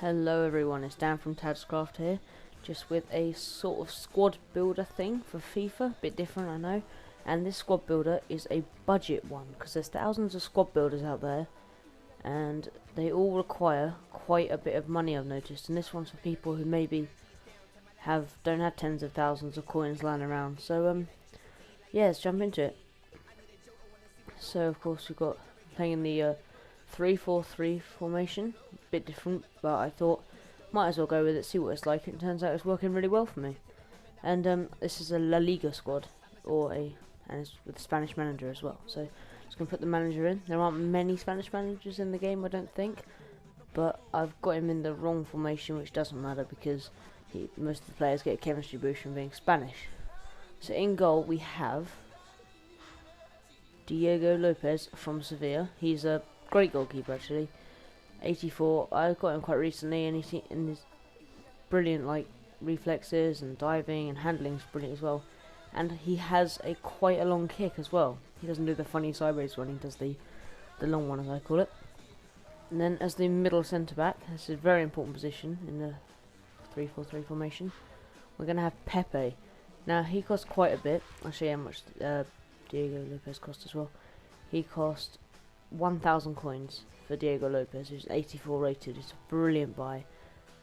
Hello everyone, it's Dan from Tadscraft here, just with a sort of squad builder thing for FIFA, bit different I know, and this squad builder is a budget one, because there's thousands of squad builders out there, and they all require quite a bit of money I've noticed, and this one's for people who maybe don't have tens of thousands of coins lying around, so yeah, let's jump into it. So of course we've got playing in the 3-4-3 formation, bit different, but I thought might as well go with it, see what it's like. It turns out it's working really well for me. And this is a La Liga squad, and it's with the Spanish manager as well. So just gonna put the manager in. There aren't many Spanish managers in the game, I don't think, but I've got him in the wrong formation, which doesn't matter because most of the players get a chemistry boost from being Spanish. So in goal we have Diego Lopez from Sevilla. He's a great goalkeeper actually. 84. I got him quite recently, and he's brilliant, like reflexes and diving and handling's brilliant as well. And he has quite a long kick as well. He doesn't do the funny sideways one. He does the long one, as I call it. And then as the middle centre back, this is a very important position in the 3-4-3 formation. We're gonna have Pepe. Now he costs quite a bit. I'll show you how much Diego Lopez cost as well. He cost 1,000 coins for Diego Lopez, who's 84 rated. It's a brilliant buy.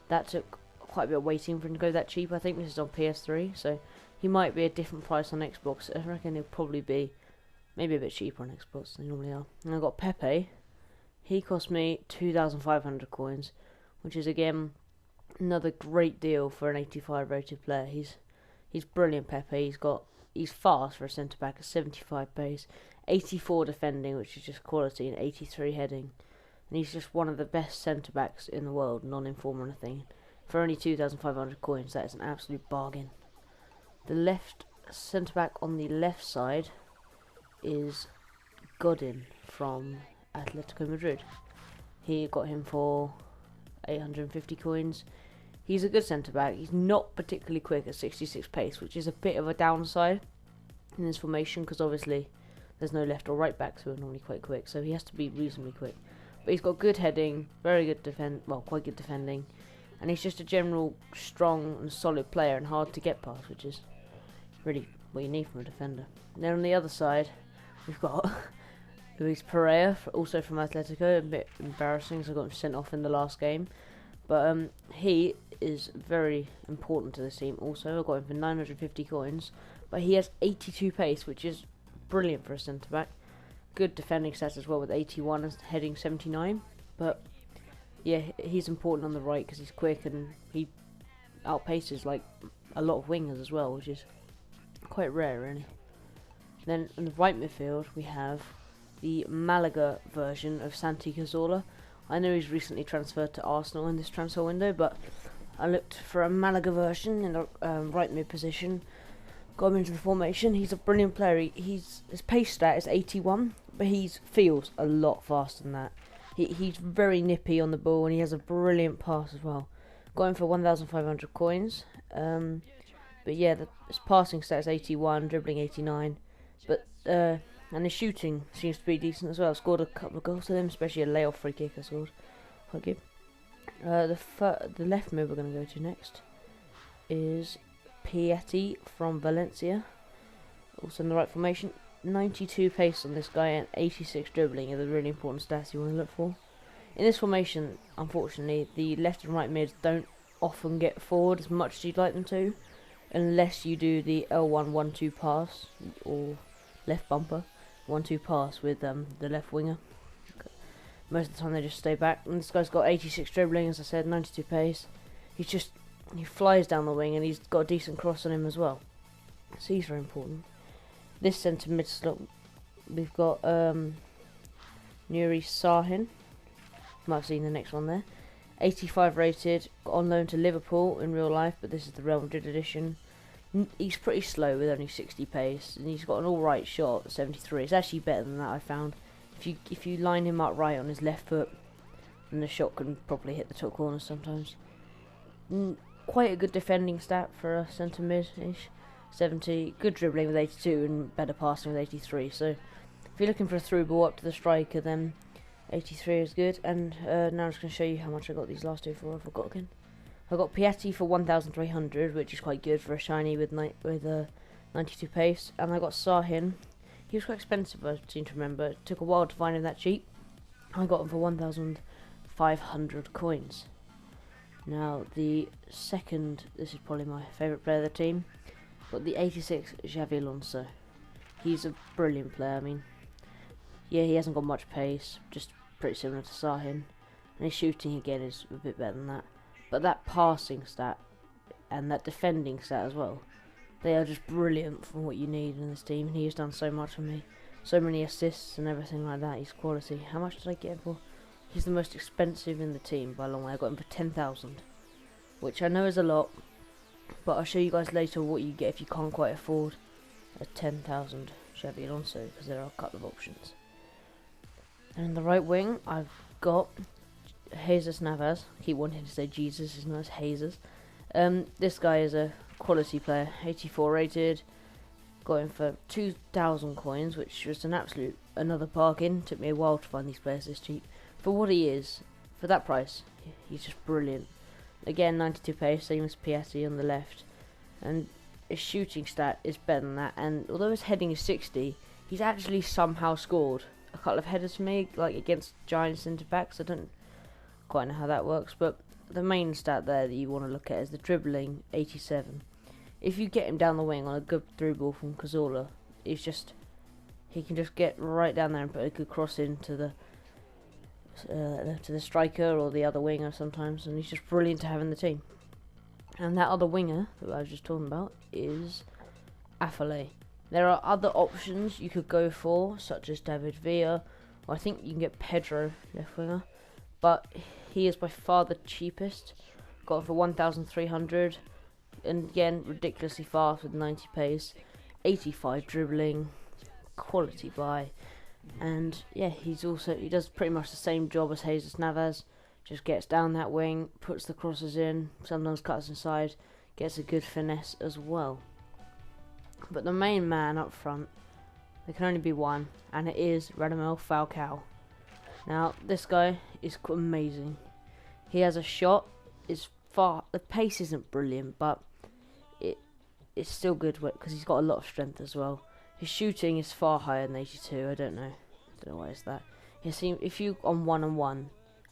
That took quite a bit of waiting for him to go that cheap. I think this is on PS3, so he might be a different price on Xbox. I reckon he'll probably be maybe a bit cheaper on Xbox than they normally are. And I've got Pepe. He cost me 2,500 coins, which is again another great deal for an 85 rated player. He's brilliant, Pepe. He's fast for a centre back, a 75 pace, 84 defending, which is just quality, and 83 heading. And he's just one of the best centre backs in the world, non-inform or anything. For only 2,500 coins, that is an absolute bargain. The left centre back on the left side is Godin from Athletico Madrid. He got him for 850 coins. He's a good centre back. He's not particularly quick at 66 pace, which is a bit of a downside in this formation because obviously there's no left or right backs who are normally quite quick, so he has to be reasonably quick. But he's got good heading, very good quite good defending, and he's just a general strong and solid player and hard to get past, which is really what you need from a defender. And then on the other side, we've got Luis Pereira, also from Atletico. A bit embarrassing, so I got him sent off in the last game. But he is very important to the team also. I got him for 950 coins, but he has 82 pace, which is brilliant for a centre back. Good defending stats as well with 81 and heading 79. But yeah, he's important on the right because he's quick and he outpaces like a lot of wingers as well, which is quite rare really. Then in the right midfield we have the Malaga version of Santi Cazorla. I know he's recently transferred to Arsenal in this transfer window, but I looked for a Malaga version in the right mid position. Got him into the formation. He's a brilliant player. His pace stat is 81, but he feels a lot faster than that. He's very nippy on the ball, and he has a brilliant pass as well. Got him for 1,500 coins. But yeah, his passing stat is 81, dribbling 89, but and his shooting seems to be decent as well. Scored a couple of goals with him, especially a layoff free kick I scored. Quite good. The left mid we're going to go to next is Pepe from Valencia. Also in the right formation. 92 pace on this guy and 86 dribbling are the really important stats you want to look for. In this formation, unfortunately, the left and right mids don't often get forward as much as you'd like them to, unless you do the L1 1-2 pass or left bumper 1-2 pass with the left winger. Most of the time they just stay back. And this guy's got 86 dribbling, as I said, 92 pace. He flies down the wing and he's got a decent cross on him as well. So he's very important. This centre mid slot, we've got Nuri Sahin. Might have seen the next one there. 85 rated, got on loan to Liverpool in real life, but this is the Real Madrid edition. He's pretty slow with only 60 pace, and he's got an alright shot, 73. It's actually better than that, I found. If you line him up right on his left foot, then the shot can probably hit the top corner sometimes. Quite a good defending stat for a centre mid-ish. 70. Good dribbling with 82 and better passing with 83. So if you're looking for a through ball up to the striker, then 83 is good, and now I'm just going to show you how much I got these last two for. I forgot again. I got Piatti for 1,300, which is quite good for a shiny with 92 pace, and I got Sahin. He was quite expensive, I seem to remember. It took a while to find him that cheap. I got him for 1,500 coins. Now the second, this is probably my favourite player of the team, got the 86 Xabi Alonso. He's a brilliant player. I mean, yeah, he hasn't got much pace, just pretty similar to Sahin, and his shooting again is a bit better than that. But that passing stat and that defending stat as well, they are just brilliant for what you need in this team. And he has done so much for me, so many assists and everything like that. He's quality. How much did I get him for? He's the most expensive in the team by a long way. I got him for 10,000, which I know is a lot, but I'll show you guys later what you get if you can't quite afford a 10,000 Xabi Alonso, because there are a couple of options. And in the right wing, I've got Jesus Navas. I keep wanting to say Jesus, it's not Jesus. This guy is a quality player, 84 rated. Got him for 2,000 coins, which was another bargain. Took me a while to find these players this cheap. For what he is, for that price, he's just brilliant. Again, 92 pace, same as Piatti on the left. And his shooting stat is better than that. And although his heading is 60, he's actually somehow scored a couple of headers for me, like against giant centre backs. I don't quite know how that works, but the main stat there that you want to look at is the dribbling, 87. If you get him down the wing on a good through ball from Cazorla, he can just get right down there and put a good cross into the to the striker or the other winger sometimes, and he's just brilliant to have in the team. And that other winger that I was just talking about is Athletico. There are other options you could go for, such as David Villa, or I think you can get Pedro, left winger, but he is by far the cheapest. Got him for 1,300, and again, ridiculously fast with 90 pace, 85 dribbling, quality buy. And yeah, he does pretty much the same job as Jesus Navas, just gets down that wing, puts the crosses in, sometimes cuts inside, gets a good finesse as well. But the main man up front, there can only be one, and it is Ronaldo Falcao. Now this guy is amazing. He has a shot, the pace isn't brilliant, but it's still good because he's got a lot of strength as well. His shooting is far higher than 82. I don't know why it's that. If you on 1-on-1,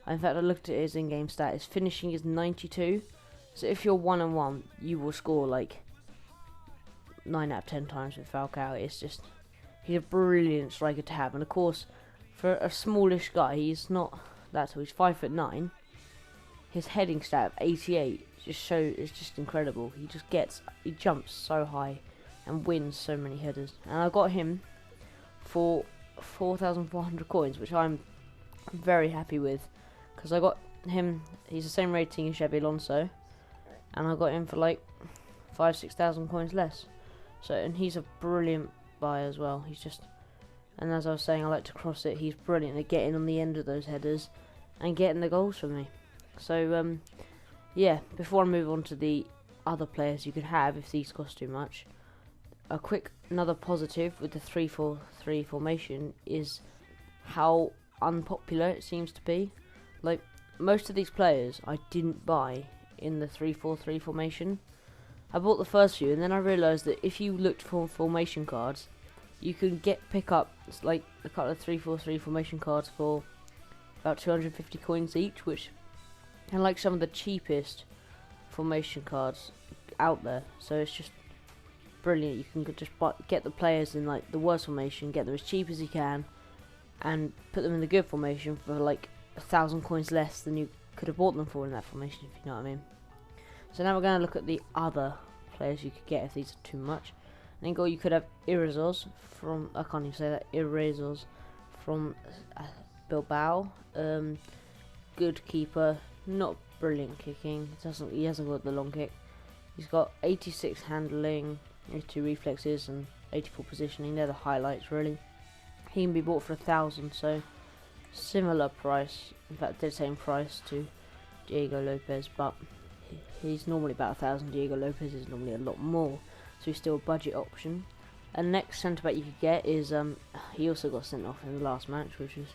in fact I looked at his in-game stat. His finishing is 92. So if you're 1-on-1, you will score like 9 out of 10 times with Falcao. He's a brilliant striker to have, and of course, for a smallish guy, he's not that tall. He's 5'9". His heading stat of 88 is just incredible. He jumps so high and wins so many headers. And I got him for 4,400 coins, which I'm very happy with, because I got him. He's the same rating as Xabi Alonso, and I got him for like 5,000-6,000 coins less. So, and he's a brilliant buy as well. And as I was saying, I like to cross it. He's brilliant at getting on the end of those headers and getting the goals for me. So yeah, before I move on to the other players you could have if these cost too much, another positive with the 3-4-3 formation is how unpopular it seems to be. Like, most of these players I didn't buy in the 3-4-3 formation. I bought the first few, and then I realised that if you looked for formation cards, you can pick up like a couple of 3-4-3 formation cards for about 250 coins each, which are like some of the cheapest formation cards out there. So it's just brilliant. You can just get the players in like the worst formation, get them as cheap as you can, and put them in the good formation for like 1,000 coins less than you could have bought them for in that formation, if you know what I mean. So now we're going to look at the other players you could get if these are too much. And then you could have Irazos from, I can't even say that, Irazos from Bilbao. Good keeper, not brilliant kicking. He hasn't got the long kick. He's got 86 handling, 82 reflexes, and 84 positioning. They're the highlights, really. He can be bought for 1,000, so similar price. In fact, they're the same price to Diego Lopez, but he's normally about 1,000. Diego Lopez is normally a lot more, so he's still a budget option. And next centre back you could get is he also got sent off in the last match, which is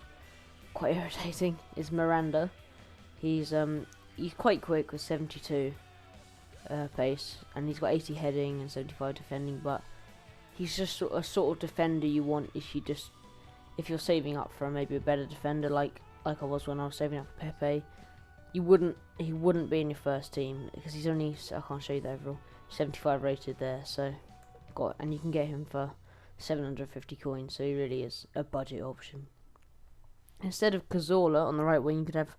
quite irritating is Miranda. He's quite quick with 72 pace, and he's got 80 heading and 75 defending. But he's just a sort of defender you want if you're saving up for maybe a better defender, like I was when I was saving up for Pepe. He wouldn't be in your first team because he's only, I can't show you the overall, 75 rated there. So and you can get him for 750 coins. So he really is a budget option. Instead of Cazorla on the right wing, you could have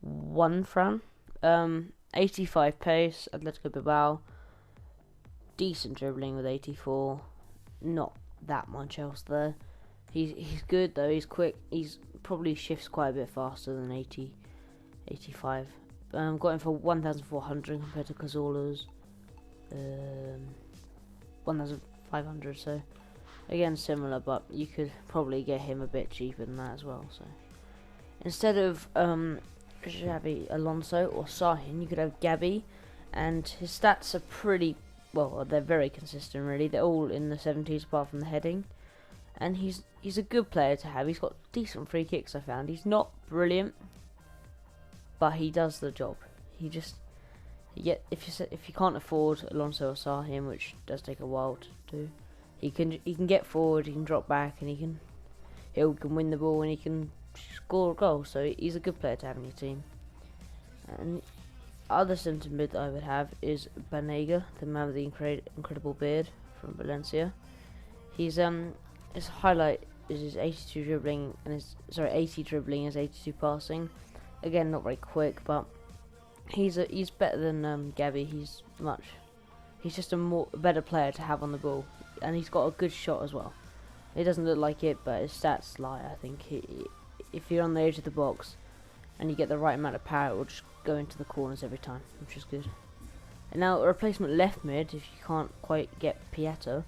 one Fran. 85 pace, Athletico Bilbao. Decent dribbling with 84. Not that much else there. He's good though. He's quick. He's probably shifts quite a bit faster than 85. Got him for 1,400 compared to Cazorla's 1,500. So again similar, but you could probably get him a bit cheaper than that as well. So instead of Xabi, Alonso or Sahin, you could have Xabi, and his stats are pretty well. They're very consistent, really. They're all in the 70s apart from the heading, and he's a good player to have. He's got decent free kicks. I found he's not brilliant, but he does the job. If you can't afford Alonso or Sahin, which does take a while to do, he can get forward, he can drop back, and he can win the ball, and he can score a goal. So he's a good player to have in your team. And other centre mid that I would have is Banega, the man with the incredible beard from Valencia. His highlight is his 82 dribbling and 80 dribbling, his 82 passing. Again, not very quick, but he's better than Xabi. He's just a better player to have on the ball, and he's got a good shot as well. He doesn't look like it, but his stats lie. I think if you're on the edge of the box and you get the right amount of power, it will just go into the corners every time, which is good. And now a replacement left mid, if you can't quite get Pietro,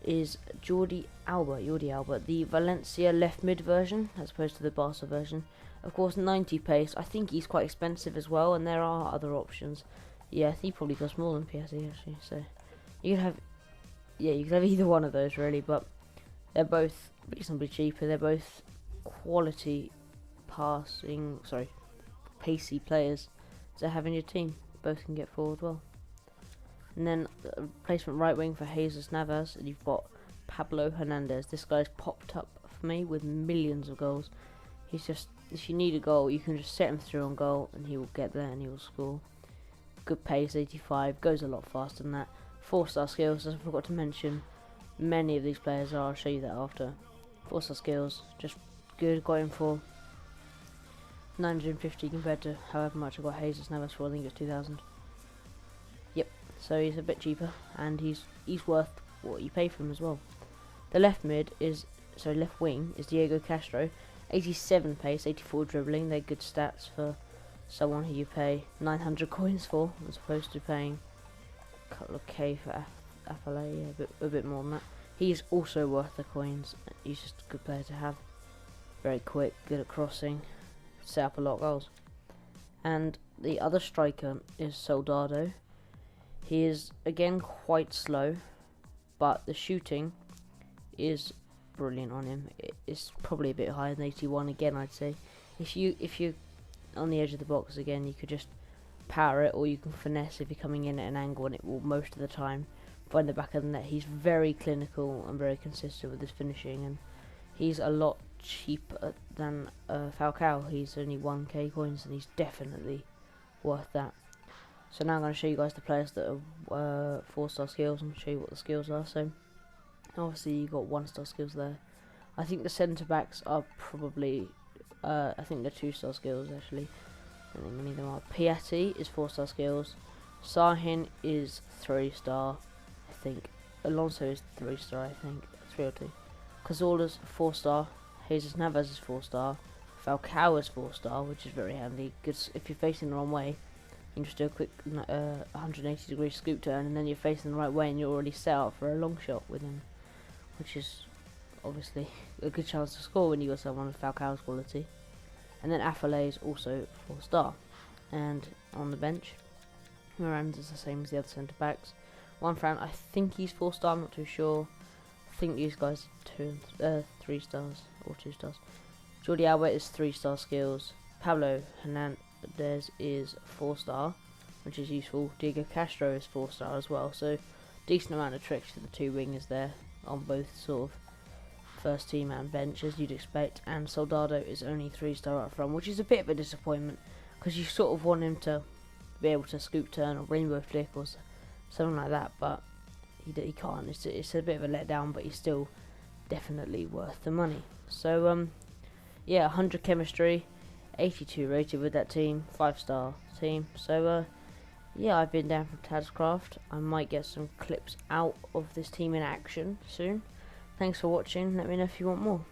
is Jordi Alba, the Valencia left mid version as opposed to the Barca version. Of course, 90 pace. I think he's quite expensive as well, and there are other options. Yeah, he probably costs more than Pietro actually. So you could have either one of those really, but they're both reasonably cheaper. They're both quality pacey players to have in your team. Both can get forward well. And then replacement right wing for Jesus Navas, and you've got Pablo Hernandez. This guy's popped up for me with millions of goals. He's just, if you need a goal, you can just set him through on goal and he will get there and he will score. Good pace, 85, goes a lot faster than that. 4-star skills, as I forgot to mention, many of these players are. I'll show you that after. 4-star skills, just good. Got him for 950 compared to however much I got Jesus Navas for. I think it's 2,000. Yep, so he's a bit cheaper, and he's worth what you pay for him as well. The left wing is Diego Castro. 87 pace, 84 dribbling. They're good stats for someone who you pay 900 coins for, as opposed to paying a couple of K for Affalay, a bit more than that. He's also worth the coins. He's just a good player to have. Very quick, good at crossing, set up a lot of goals. And the other striker is Soldado. He is again quite slow, but the shooting is brilliant on him. It's probably a bit higher than 81 again, I'd say. If you're on the edge of the box again, you could just power it, or you can finesse if you're coming in at an angle, and it will most of the time find the back of the net. He's very clinical and very consistent with his finishing, and he's a lot cheaper than Falcao. He's only 1k coins, and he's definitely worth that. So now I'm going to show you guys the players that are 4-star skills and show you what the skills are. So obviously you got 1-star skills there. I think the centre backs are probably I think they're 2-star skills actually. I don't think any of them are. Piatti is 4-star skills. Sahin is 3-star, I think. Alonso is 3-star, I think. 3 or 2. Cazorla's 4-star. Jesus Navas is 4-star. Falcao is 4-star, which is very handy. Good if you're facing the wrong way. You can just do a quick 180 degree scoop turn, and then you're facing the right way, and you're already set up for a long shot with him, which is obviously a good chance to score when you got someone with Falcao's quality. And then Affalay is also 4-star. And on the bench, Miranda's the same as the other centre backs. One Fran, I think he's 4-star. I'm not too sure. I think these guys are 3 stars or 2 stars. Jordi Alba is 3-star skills. Pablo Hernandez is 4-star, which is useful. Diego Castro is 4-star as well, so decent amount of tricks for the two wingers there on both sort of first team and bench, as you'd expect. And Soldado is only 3-star up front, which is a bit of a disappointment because you sort of want him to be able to scoop turn or rainbow flick or something like that, but he can't. It's a bit of a letdown, but he's still definitely worth the money. So yeah, 100 chemistry, 82 rated with that team, 5-star team. So yeah, I've been down from Tazcraft. I might get some clips out of this team in action soon. Thanks for watching. Let me know if you want more.